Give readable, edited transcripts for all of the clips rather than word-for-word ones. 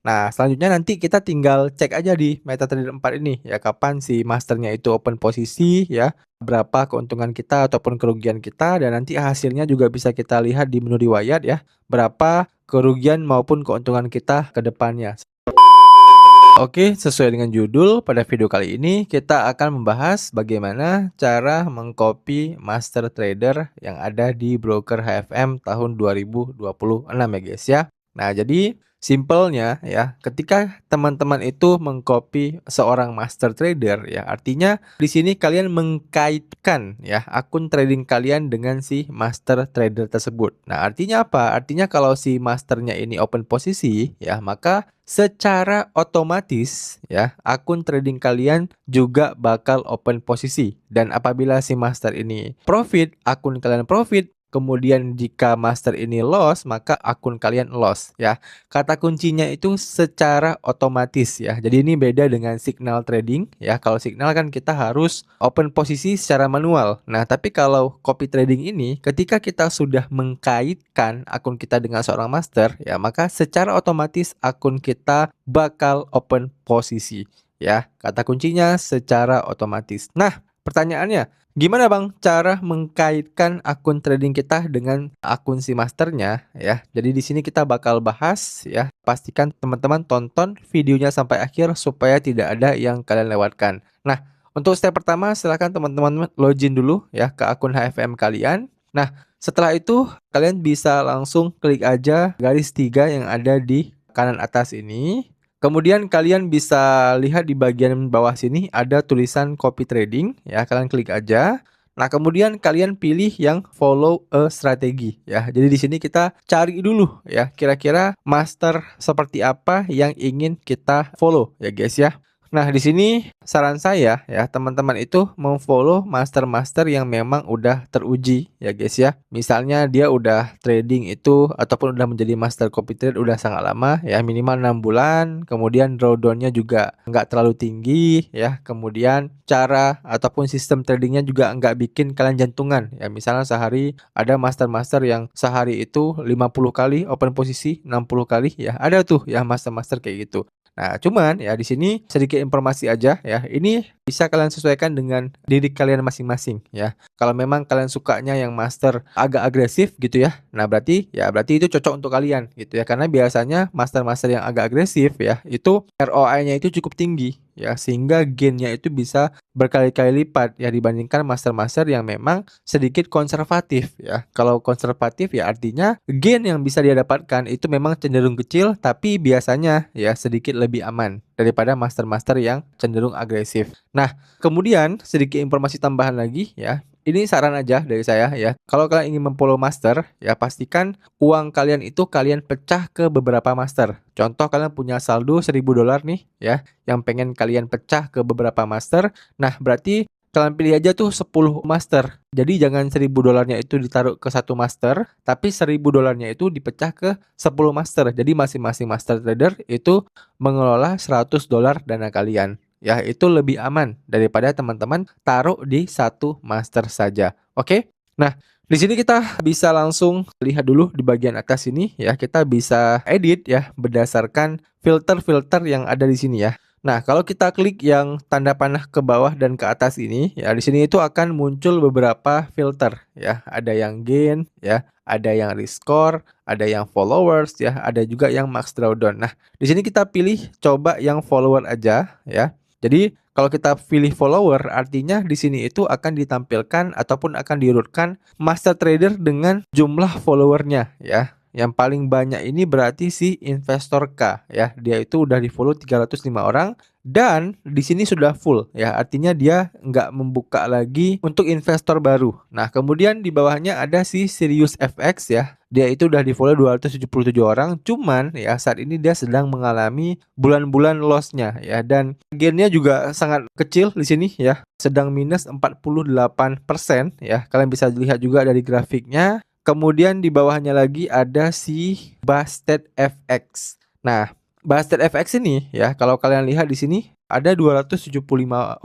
Nah, selanjutnya nanti kita tinggal cek aja di MetaTrader 4 ini ya, kapan si masternya itu open posisi ya, berapa keuntungan kita ataupun kerugian kita, dan nanti hasilnya juga bisa kita lihat di menu riwayat ya, berapa kerugian maupun keuntungan kita ke depannya. Oke, sesuai dengan judul, pada video kali ini kita akan membahas bagaimana cara mengcopy master trader yang ada di broker HFM tahun 2026 ya guys ya. Nah, jadi simpelnya ya, ketika teman-teman itu mengcopy seorang master trader ya, artinya di sini kalian mengkaitkan ya akun trading kalian dengan si master trader tersebut. Nah, artinya apa? Artinya kalau si masternya ini open posisi ya, maka secara otomatis ya akun trading kalian juga bakal open posisi, dan apabila si master ini profit, akun kalian profit. Kemudian jika master ini loss, maka akun kalian loss ya. Kata kuncinya itu secara otomatis ya. Jadi ini beda dengan signal trading ya. Kalau signal kan kita harus open posisi secara manual. Nah, tapi kalau copy trading ini ketika kita sudah mengkaitkan akun kita dengan seorang master ya, maka secara otomatis akun kita bakal open posisi ya. Kata kuncinya secara otomatis. Nah, pertanyaannya, gimana Bang cara mengkaitkan akun trading kita dengan akun si masternya ya? Jadi di sini kita bakal bahas ya. Pastikan teman-teman tonton videonya sampai akhir supaya tidak ada yang kalian lewatkan. Nah, untuk step pertama silahkan teman-teman login dulu ya ke akun HFM kalian. Nah, setelah itu kalian bisa langsung klik aja garis 3 yang ada di kanan atas ini. Kemudian kalian bisa lihat di bagian bawah sini ada tulisan copy trading ya, kalian klik aja. Nah, kemudian kalian pilih yang follow a strategi ya. Jadi di sini kita cari dulu ya, kira-kira master seperti apa yang ingin kita follow ya guys ya. Nah, di sini saran saya ya, teman-teman itu memfollow master-master yang memang udah teruji ya guys ya. Misalnya dia udah trading itu ataupun udah menjadi master copy trade udah sangat lama ya, minimal 6 bulan. Kemudian drawdownnya juga nggak terlalu tinggi ya. Kemudian cara ataupun sistem tradingnya juga nggak bikin kalian jantungan ya. Misalnya sehari ada master-master yang sehari itu 50 kali open posisi, 60 kali ya. Ada tuh ya master-master kayak gitu. Nah, cuman ya di sini sedikit informasi aja ya. Ini bisa kalian sesuaikan dengan diri kalian masing-masing ya. Kalau memang kalian sukanya yang master agak agresif gitu ya. Nah, berarti itu cocok untuk kalian gitu ya. Karena biasanya master-master yang agak agresif ya, itu ROI-nya itu cukup tinggi ya, sehingga gain-nya itu bisa berkali-kali lipat ya dibandingkan master-master yang memang sedikit konservatif ya. Kalau konservatif ya artinya gain yang bisa dia dapatkan itu memang cenderung kecil, tapi biasanya ya sedikit lebih aman daripada master-master yang cenderung agresif. Nah, kemudian sedikit informasi tambahan lagi ya. Ini saran aja dari saya ya. Kalau kalian ingin memfollow master, ya pastikan uang kalian itu kalian pecah ke beberapa master. Contoh kalian punya saldo $1.000 nih ya, yang pengen kalian pecah ke beberapa master. Nah, berarti kalian pilih aja tuh 10 master. Jadi jangan $1.000-nya itu ditaruh ke satu master, tapi $1.000-nya itu dipecah ke 10 master. Jadi masing-masing master trader itu mengelola $100 dana kalian. Ya, itu lebih aman daripada teman-teman taruh di satu master saja. Oke? Nah, di sini kita bisa langsung lihat dulu di bagian atas ini ya. Kita bisa edit ya berdasarkan filter-filter yang ada di sini ya. Nah, kalau kita klik yang tanda panah ke bawah dan ke atas ini, ya di sini itu akan muncul beberapa filter ya. Ada yang gain ya, ada yang risk score, ada yang followers ya, ada juga yang max drawdown. Nah, di sini kita pilih coba yang follower aja ya. Jadi kalau kita pilih follower, artinya di sini itu akan ditampilkan ataupun akan diurutkan master trader dengan jumlah followernya ya. Yang paling banyak ini berarti si investor K ya. Dia itu udah di follow 305 orang dan di sini sudah full ya. Artinya dia nggak membuka lagi untuk investor baru. Nah, kemudian di bawahnya ada si Sirius FX ya. Dia itu udah di follow 277 orang. Cuman ya saat ini dia sedang mengalami bulan-bulan loss-nya ya, dan gain-nya juga sangat kecil di sini ya. Sedang minus 48% ya. Kalian bisa lihat juga dari grafiknya. Kemudian di bawahnya lagi ada si Bastet FX. Nah, Bastet FX ini ya, kalau kalian lihat di sini ada 275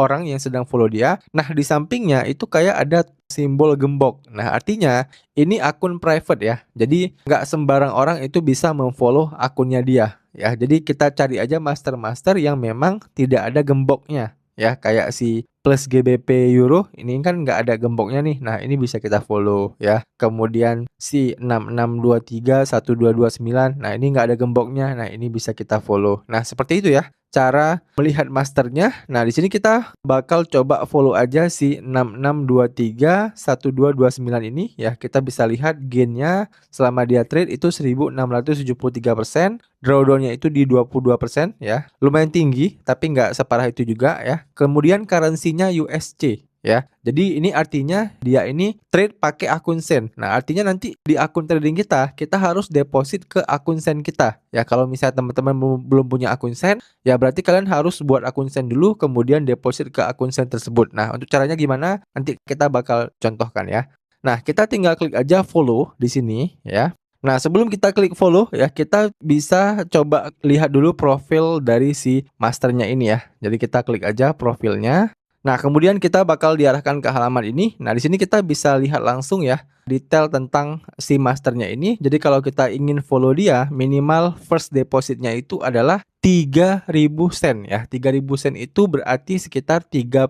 orang yang sedang follow dia. Nah, di sampingnya itu kayak ada simbol gembok. Nah, artinya ini akun private ya. Jadi nggak sembarang orang itu bisa memfollow akunnya dia ya. Jadi kita cari aja master-master yang memang tidak ada gemboknya ya, kayak si plus GBP Euro ini kan nggak ada gemboknya nih. Nah, ini bisa kita follow ya. Kemudian si 6623 1229. Nah, ini nggak ada gemboknya. Nah, ini bisa kita follow. Nah, seperti itu ya cara melihat masternya. Nah, di sini kita bakal coba follow aja si 6623 1229 ini ya. Kita bisa lihat gainnya selama dia trade itu 1673%, drawdownnya itu di 22% ya. Lumayan tinggi tapi nggak separah itu juga ya. Kemudian currency-nya USC ya. Jadi ini artinya dia ini trade pakai akun Sen. Nah, artinya nanti di akun trading kita harus deposit ke akun Sen kita. Ya, kalau misalnya teman-teman belum punya akun Sen, ya berarti kalian harus buat akun Sen dulu kemudian deposit ke akun Sen tersebut. Nah, untuk caranya gimana? Nanti kita bakal contohkan ya. Nah, kita tinggal klik aja follow di sini ya. Nah, sebelum kita klik follow ya, kita bisa coba lihat dulu profil dari si masternya ini ya. Jadi kita klik aja profilnya. Nah, kemudian kita bakal diarahkan ke halaman ini. Nah, di sini kita bisa lihat langsung ya detail tentang si masternya ini. Jadi kalau kita ingin follow dia, minimal first depositnya itu adalah 3.000 sen ya. 3.000 sen itu berarti sekitar $30.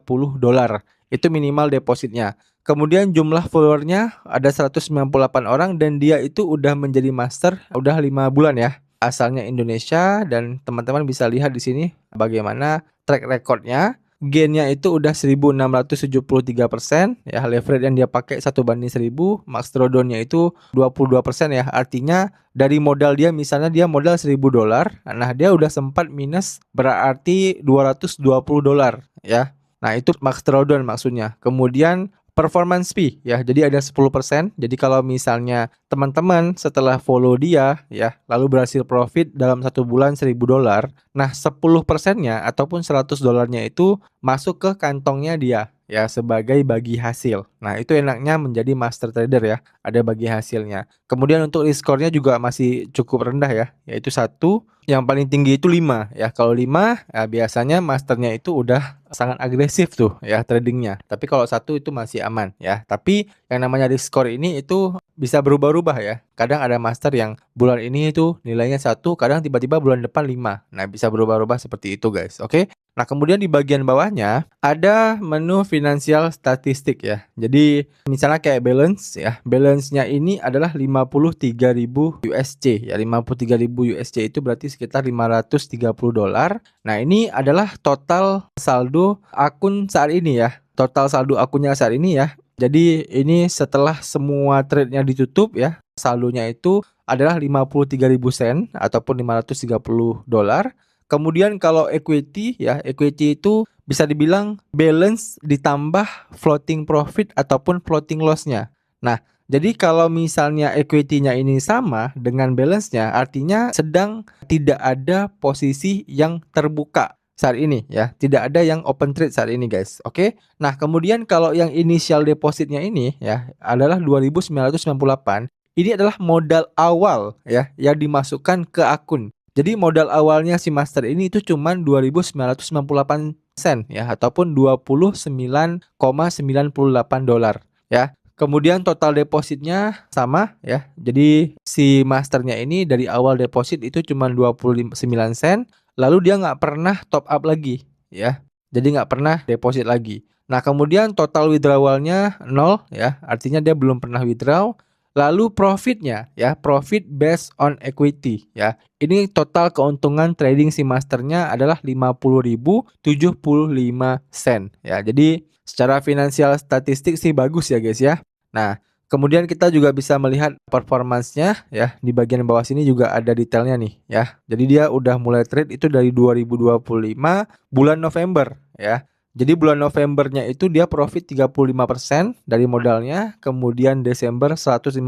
Itu minimal depositnya. Kemudian jumlah followernya ada 198 orang dan dia itu udah menjadi master udah 5 bulan ya. Asalnya Indonesia dan teman-teman bisa lihat di sini bagaimana track recordnya. Gainnya itu udah 1673% ya, leverage yang dia pakai 1:1000, max drawdownnya itu 22% ya. Artinya dari modal dia misalnya dia modal $1000, nah dia udah sempat minus berarti $220 ya. Nah, itu max drawdown maksudnya. Kemudian performance fee ya. Jadi ada 10%. Jadi kalau misalnya teman-teman setelah follow dia ya, lalu berhasil profit dalam 1 bulan $1000, nah 10%-nya ataupun $100-nya itu masuk ke kantongnya dia ya sebagai bagi hasil. Nah, itu enaknya menjadi master trader ya, ada bagi hasilnya. Kemudian untuk risk score-nya juga masih cukup rendah ya, yaitu 1, yang paling tinggi itu 5 ya. Kalau 5 ya biasanya masternya itu udah sangat agresif tuh ya tradingnya. Tapi kalau 1 itu masih aman ya. Tapi yang namanya risk score ini itu bisa berubah-ubah ya. Kadang ada master yang bulan ini itu nilainya 1, kadang tiba-tiba bulan depan 5. Nah, bisa berubah-ubah seperti itu guys. Oke. Nah, kemudian di bagian bawahnya ada menu finansial statistik ya. Jadi misalnya kayak balance ya. Balance-nya ini adalah 53.000 USC ya. 53.000 USC itu berarti sekitar $530. Nah, ini adalah total saldo akun saat ini ya. Total saldo akunnya saat ini ya. Jadi ini setelah semua trade-nya ditutup ya. Saldonya itu adalah 53.000 sen ataupun $530. Kemudian kalau equity ya, equity itu bisa dibilang balance ditambah floating profit ataupun floating loss-nya. Nah, jadi kalau misalnya equity-nya ini sama dengan balance-nya, artinya sedang tidak ada posisi yang terbuka saat ini ya. Tidak ada yang open trade saat ini guys. Oke. Nah, kemudian kalau yang initial depositnya ini ya adalah 2.998. Ini adalah modal awal ya yang dimasukkan ke akun. Jadi modal awalnya si master ini itu cuma 2.998 sen ya ataupun $29,98 ya. Kemudian total depositnya sama ya. Jadi si masternya ini dari awal deposit itu cuma 29 sen, lalu dia nggak pernah top up lagi ya. Jadi nggak pernah deposit lagi. Nah, kemudian total withdrawalnya 0 ya. Artinya dia belum pernah withdraw. Lalu profitnya ya, profit based on equity ya. Ini total keuntungan trading si masternya adalah 50.075 sen ya. Jadi secara finansial statistik sih bagus ya guys ya. Nah, kemudian kita juga bisa melihat performance-nya ya. Di bagian bawah sini juga ada detailnya nih ya. Jadi dia udah mulai trade itu dari 2025 bulan November ya. Jadi bulan Novembernya itu dia profit 35% dari modalnya, kemudian Desember 156%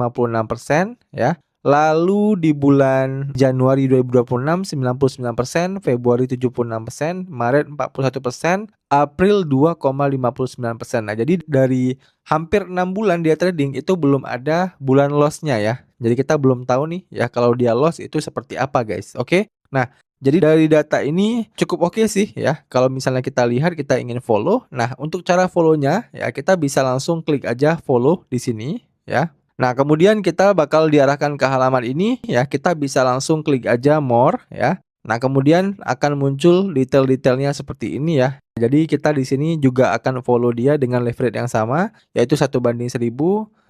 ya. Lalu di bulan Januari 2026 99%, Februari 76%, Maret 41%, April 2,59%. Nah, jadi dari hampir 6 bulan dia trading itu belum ada bulan loss-nya ya. Jadi kita belum tahu nih ya kalau dia loss itu seperti apa guys. Oke. Nah, jadi dari data ini cukup oke sih ya. Kalau misalnya kita lihat kita ingin follow. Nah, untuk cara follow-nya ya kita bisa langsung klik aja follow di sini ya. Nah, kemudian kita bakal diarahkan ke halaman ini ya, kita bisa langsung klik aja more ya. Nah, kemudian akan muncul detail-detailnya seperti ini ya. Jadi kita di sini juga akan follow dia dengan leverage yang sama, yaitu 1:1000,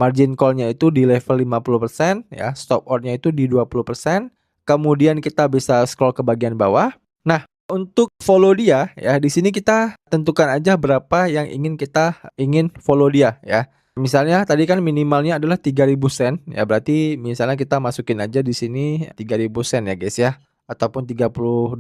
margin call-nya itu di level 50% ya, stop order-nya itu di 20%. Kemudian kita bisa scroll ke bagian bawah. Nah, untuk follow dia ya, di sini kita tentukan aja berapa yang ingin follow dia ya. Misalnya tadi kan minimalnya adalah 3.000 sen ya, berarti misalnya kita masukin aja di sini 3.000 sen ya guys ya, ataupun $30.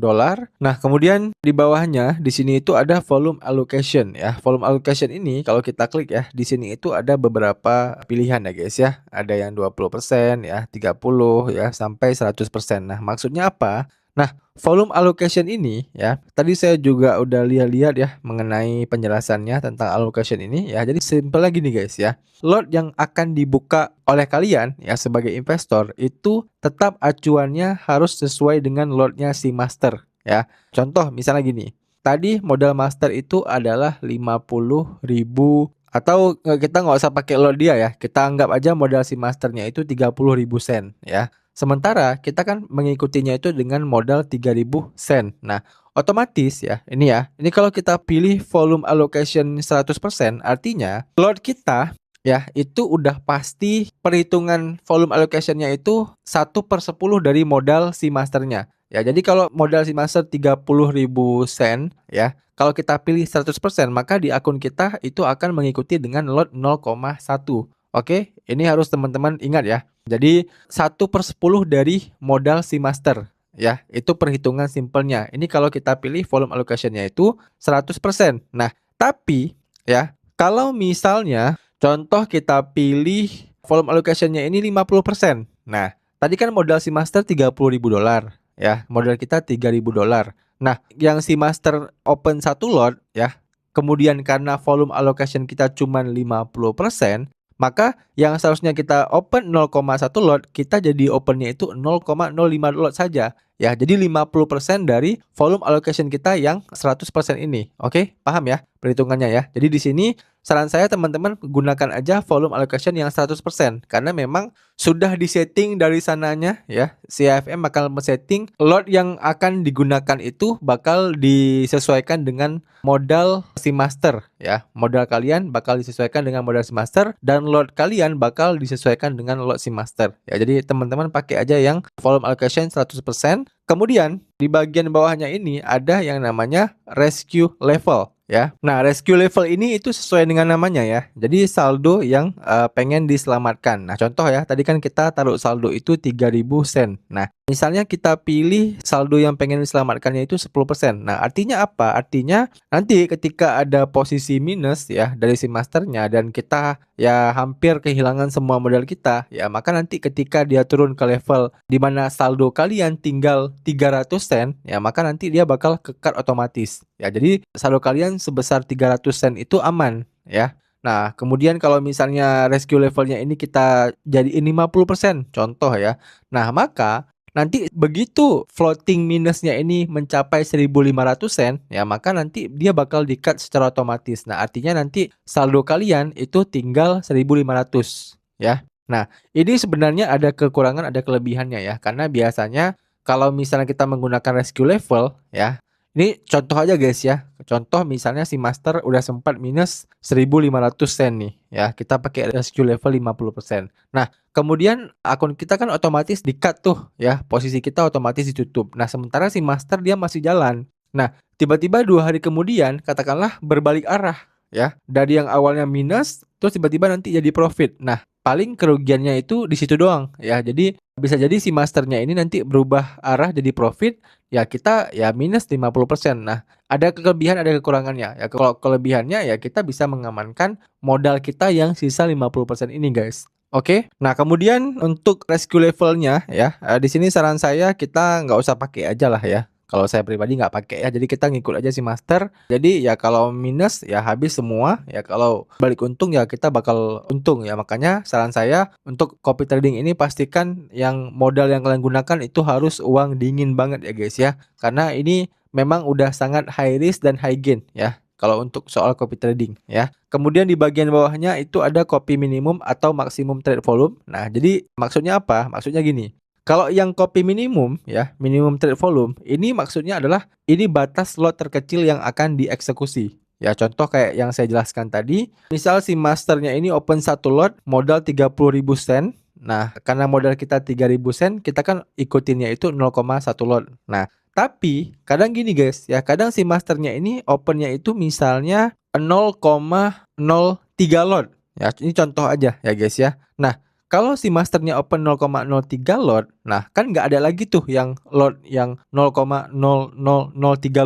Nah, kemudian di bawahnya di sini itu ada volume allocation ya. Volume allocation ini kalau kita klik ya, di sini itu ada beberapa pilihan ya guys ya. Ada yang 20% ya, 30 ya, sampai 100%. Nah, maksudnya apa? Nah, volume allocation ini ya, tadi saya juga udah lihat-lihat ya mengenai penjelasannya tentang allocation ini ya. Jadi simpel lagi nih guys ya. Lot yang akan dibuka oleh kalian ya sebagai investor itu tetap acuannya harus sesuai dengan lotnya si master ya. Contoh misalnya gini. Tadi modal master itu adalah 50.000 atau kita nggak usah pakai lot dia ya. Kita anggap aja modal si masternya itu 30.000 sen ya. Sementara kita kan mengikutinya itu dengan modal 3.000 sen. Nah, otomatis ya, ini kalau kita pilih volume allocation 100%, artinya lot kita ya itu udah pasti perhitungan volume allocation-nya itu 1/10 dari modal si masternya. Ya, jadi kalau modal si master 30.000 sen ya, kalau kita pilih 100%, maka di akun kita itu akan mengikuti dengan lot 0,1. Oke, ini harus teman-teman ingat ya. Jadi 1/10 dari modal si master ya, itu perhitungan simpelnya. Ini kalau kita pilih volume allocation-nya itu 100%. Nah, tapi ya, kalau misalnya contoh kita pilih volume allocation-nya ini 50%. Nah, tadi kan modal si master $30.000 ya, modal kita $3.000. Nah, yang si master open satu lot ya, kemudian karena volume allocation kita cuma 50%, maka yang seharusnya kita open 0,1 lot, kita jadi opennya itu 0,05 lot saja. Ya, jadi 50% dari volume allocation kita yang 100% ini. Oke, paham ya perhitungannya ya. Jadi di sini saran saya teman-teman gunakan aja volume allocation yang 100% karena memang sudah disetting dari sananya ya. Si AFM bakal men-setting lot yang akan digunakan itu bakal disesuaikan dengan modal si master ya. Modal kalian bakal disesuaikan dengan modal si master dan lot kalian bakal disesuaikan dengan lot si master. Ya, jadi teman-teman pakai aja yang volume allocation 100%. Kemudian di bagian bawahnya ini ada yang namanya rescue level ya. Nah, rescue level ini itu sesuai dengan namanya ya. Jadi saldo yang pengen diselamatkan. Nah, contoh ya, tadi kan kita taruh saldo itu 3.000 sen. Nah, misalnya kita pilih saldo yang pengen diselamatkannya itu 10%. Nah, artinya apa? Artinya nanti ketika ada posisi minus ya dari si masternya dan kita ya hampir kehilangan semua modal kita, ya maka nanti ketika dia turun ke level di mana saldo kalian tinggal 300 sen, ya maka nanti dia bakal ke-cut otomatis. Ya, jadi saldo kalian sebesar 300 sen itu aman ya. Nah, kemudian kalau misalnya rescue levelnya ini kita jadiin 50%, contoh ya. Nah, maka nanti begitu floating minusnya ini mencapai 1.500 sen, ya maka nanti dia bakal di-cut secara otomatis. Nah, artinya nanti saldo kalian itu tinggal 1.500 ya. Nah, ini sebenarnya ada kekurangan, ada kelebihannya ya. Karena biasanya kalau misalnya kita menggunakan rescue level ya, ini contoh aja guys ya. Contoh misalnya si master udah sempat minus 1.500 sen nih ya. Kita pakai rescue level 50%. Nah, kemudian akun kita kan otomatis di-cut tuh ya. Posisi kita otomatis ditutup. Nah, sementara si master dia masih jalan. Nah, tiba-tiba 2 hari kemudian katakanlah berbalik arah ya. Dari yang awalnya minus terus tiba-tiba nanti jadi profit. Nah, paling kerugiannya itu di situ doang ya. Jadi bisa jadi si masternya ini nanti berubah arah jadi profit, ya kita ya minus 50%. Nah, ada kelebihan ada kekurangannya. Ya kalau kelebihannya ya kita bisa mengamankan modal kita yang sisa 50% ini, guys. Oke. Nah, kemudian untuk rescue levelnya ya, di sini saran saya kita nggak usah pakai aja lah ya. Kalau saya pribadi nggak pakai ya, jadi kita ngikut aja si master. Jadi ya kalau minus ya habis semua, ya kalau balik untung ya kita bakal untung ya. Makanya saran saya untuk copy trading ini pastikan yang modal yang kalian gunakan itu harus uang dingin banget ya guys ya. Karena ini memang udah sangat high risk dan high gain ya. kalau untuk soal copy trading ya. Kemudian di bagian bawahnya itu ada copy minimum atau maksimum trade volume. Nah, jadi maksudnya apa? Maksudnya gini. Kalau yang copy minimum ya, minimum trade volume, ini maksudnya adalah ini batas lot terkecil yang akan dieksekusi. Ya, contoh kayak yang saya jelaskan tadi, misal si masternya ini open satu lot modal 30.000 sen. Nah, karena modal kita 3.000 sen, kita kan ikutinnya itu 0,1 lot. Nah, tapi kadang gini guys, ya kadang si masternya ini opennya itu misalnya 0,03 lot. Ya, ini contoh aja ya guys ya. Nah, kalau si masternya open 0,03 lot, nah kan nggak ada lagi tuh yang lot yang 0,0003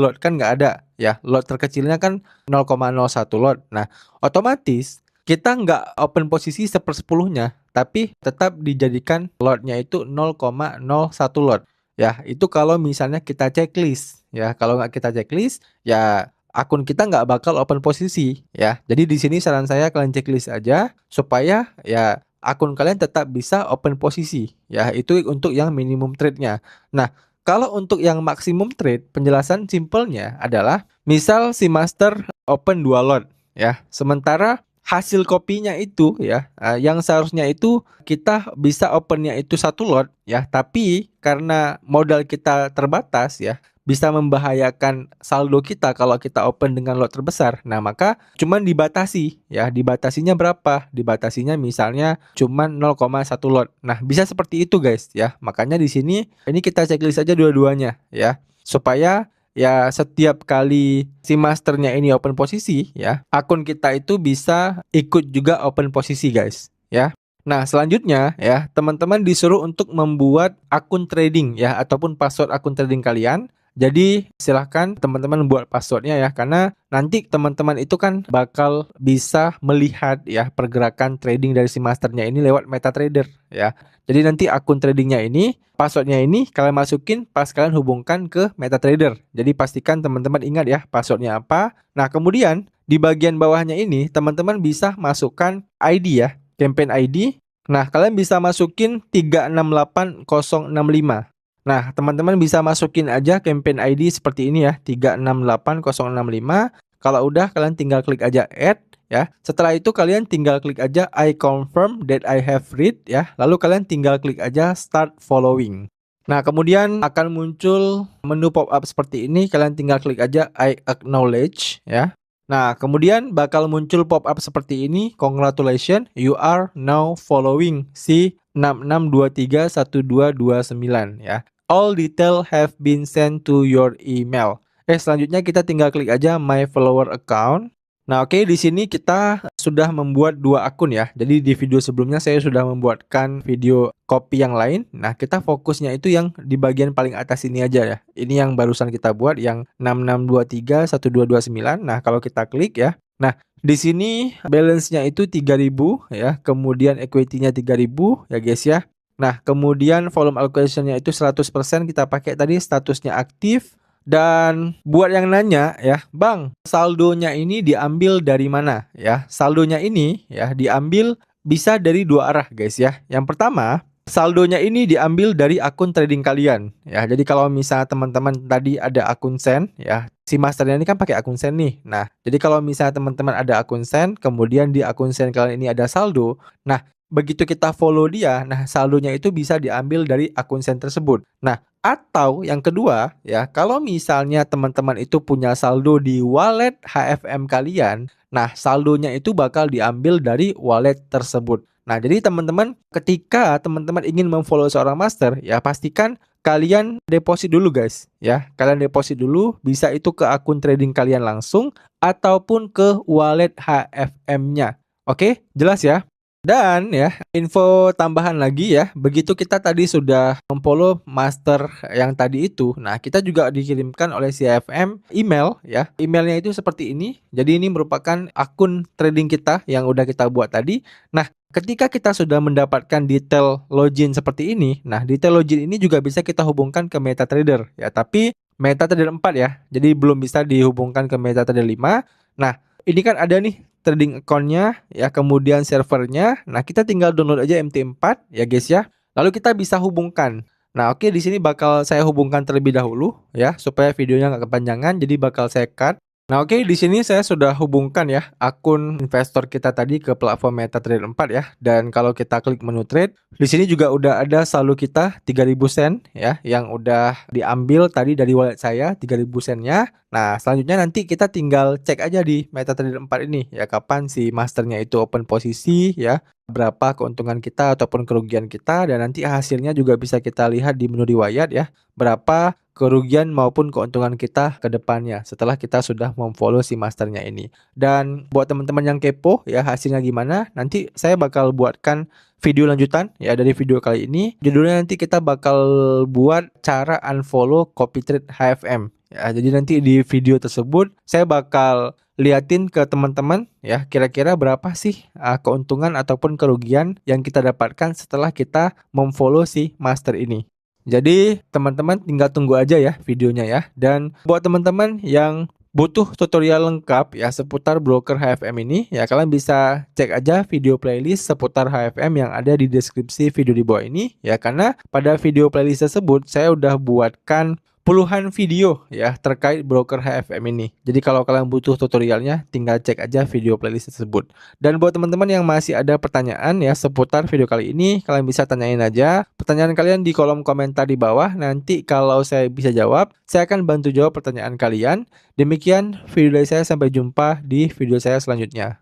lot, kan nggak ada ya. Lot terkecilnya kan 0,01 lot. Nah, otomatis kita nggak open posisi sepersepuluhnya, tapi tetap dijadikan lotnya itu 0,01 lot. Ya, itu kalau misalnya kita checklist. Ya, kalau nggak kita checklist, ya akun kita nggak bakal open posisi. Ya, jadi di sini saran saya kalian checklist aja supaya ya akun kalian tetap bisa open posisi. Ya, itu untuk yang minimum trade-nya. Nah, kalau untuk yang maksimum trade, penjelasan simpelnya adalah misal si master open 2 lot ya. Sementara hasil kopinya itu ya, yang seharusnya itu kita bisa opennya itu satu lot ya, tapi karena modal kita terbatas ya, bisa membahayakan saldo kita kalau kita open dengan lot terbesar. Nah, maka cuman dibatasi ya. Dibatasinya berapa? Dibatasinya misalnya cuman 0,1 lot. Nah, bisa seperti itu guys ya. Makanya di sini ini kita checklist aja dua-duanya ya. Supaya ya setiap kali si masternya ini open posisi ya, akun kita itu bisa ikut juga open posisi guys ya. Nah, selanjutnya ya, teman-teman disuruh untuk membuat akun trading ya ataupun password akun trading kalian. Jadi silahkan teman-teman buat passwordnya ya, karena nanti teman-teman itu kan bakal bisa melihat ya pergerakan trading dari si masternya ini lewat MetaTrader ya. Jadi nanti akun tradingnya ini, passwordnya ini kalian masukin pas kalian hubungkan ke MetaTrader. Jadi pastikan teman-teman ingat ya passwordnya apa. Nah, kemudian di bagian bawahnya ini teman-teman bisa masukkan ID ya, campaign ID. Nah, kalian bisa masukin 368065. Nah, teman-teman bisa masukin aja campaign ID seperti ini ya, 368065. Kalau udah, kalian tinggal klik aja add ya. Setelah itu kalian tinggal klik aja I confirm that I have read ya. Lalu kalian tinggal klik aja start following. Nah, kemudian akan muncul menu pop-up seperti ini. Kalian tinggal klik aja I acknowledge ya. Nah, kemudian bakal muncul pop-up seperti ini. Congratulations, you are now following si 66231229 ya. All detail have been sent to your email. Selanjutnya kita tinggal klik aja my follower account. Nah, oke, di sini kita sudah membuat dua akun ya. Jadi di video sebelumnya saya sudah membuatkan video copy yang lain. Nah, kita fokusnya itu yang di bagian paling atas ini aja ya. Ini yang barusan kita buat yang 66231229. Nah, kalau kita klik ya. Nah, di sini balance-nya itu 3.000 ya. Kemudian equity-nya 3.000 ya guys ya. Nah, kemudian volume allocation-nya itu 100% kita pakai tadi, statusnya aktif. Dan buat yang nanya ya, Bang, saldonya ini diambil dari mana ya? Saldonya ini ya diambil bisa dari dua arah guys ya. Yang pertama, saldonya ini diambil dari akun trading kalian ya. Jadi kalau misalnya teman-teman tadi ada akun Sen ya, si masternya ini kan pakai akun Sen nih. Nah, jadi kalau misalnya teman-teman ada akun Sen, kemudian di akun Sen kalian ini ada saldo. Nah, begitu kita follow dia, nah saldonya itu bisa diambil dari akun Sen tersebut. Nah, atau yang kedua ya, kalau misalnya teman-teman itu punya saldo di wallet HFM kalian, nah saldonya itu bakal diambil dari wallet tersebut. Nah, jadi teman-teman ketika teman-teman ingin memfollow seorang master, ya pastikan kalian deposit dulu guys ya. Kalian deposit dulu, bisa itu ke akun trading kalian langsung ataupun ke wallet HFM-nya. Oke, jelas ya? Dan ya, info tambahan lagi ya, begitu kita tadi sudah memfollow master yang tadi itu, nah kita juga dikirimkan oleh CFM email ya. Emailnya itu seperti ini. Jadi ini merupakan akun trading kita yang udah kita buat tadi. Nah, ketika kita sudah mendapatkan detail login seperti ini, nah detail login ini juga bisa kita hubungkan ke MetaTrader ya, tapi MetaTrader 4 ya. Jadi belum bisa dihubungkan ke MetaTrader 5. Nah, ini kan ada nih trading account-nya ya, kemudian servernya. Nah, kita tinggal download aja MT4 ya guys ya. Lalu kita bisa hubungkan. Nah, oke, di sini bakal saya hubungkan terlebih dahulu ya supaya videonya nggak kepanjangan. Jadi bakal saya cut. Nah, oke, di sini saya sudah hubungkan ya akun investor kita tadi ke platform MetaTrader 4 ya. Dan kalau kita klik menu trade, di sini juga udah ada saldo kita 3.000 sen ya yang udah diambil tadi dari wallet saya 3.000 sennya. Nah, selanjutnya nanti kita tinggal cek aja di MetaTrader 4 ini ya kapan si masternya itu open posisi ya, berapa keuntungan kita ataupun kerugian kita, dan nanti hasilnya juga bisa kita lihat di menu riwayat ya. Berapa kerugian maupun keuntungan kita ke depannya setelah kita sudah memfollow si masternya ini. Dan buat teman-teman yang kepo ya hasilnya gimana, nanti saya bakal buatkan video lanjutan ya dari video kali ini. Judulnya nanti kita bakal buat cara unfollow copy trade HFM. Ya, jadi nanti di video tersebut saya bakal liatin ke teman-teman ya kira-kira berapa sih keuntungan ataupun kerugian yang kita dapatkan setelah kita memfollow si master ini. Jadi teman-teman tinggal tunggu aja ya videonya ya. Dan buat teman-teman yang butuh tutorial lengkap ya seputar broker HFM ini ya, kalian bisa cek aja video playlist seputar HFM yang ada di deskripsi video di bawah ini ya, karena pada video playlist tersebut saya udah buatkan puluhan video ya terkait broker HFM ini. Jadi kalau kalian butuh tutorialnya tinggal cek aja video playlist tersebut. Dan buat teman-teman yang masih ada pertanyaan ya seputar video kali ini, kalian bisa tanyain aja pertanyaan kalian di kolom komentar di bawah. Nanti kalau saya bisa jawab, saya akan bantu jawab pertanyaan kalian. Demikian video dari saya, sampai jumpa di video saya selanjutnya.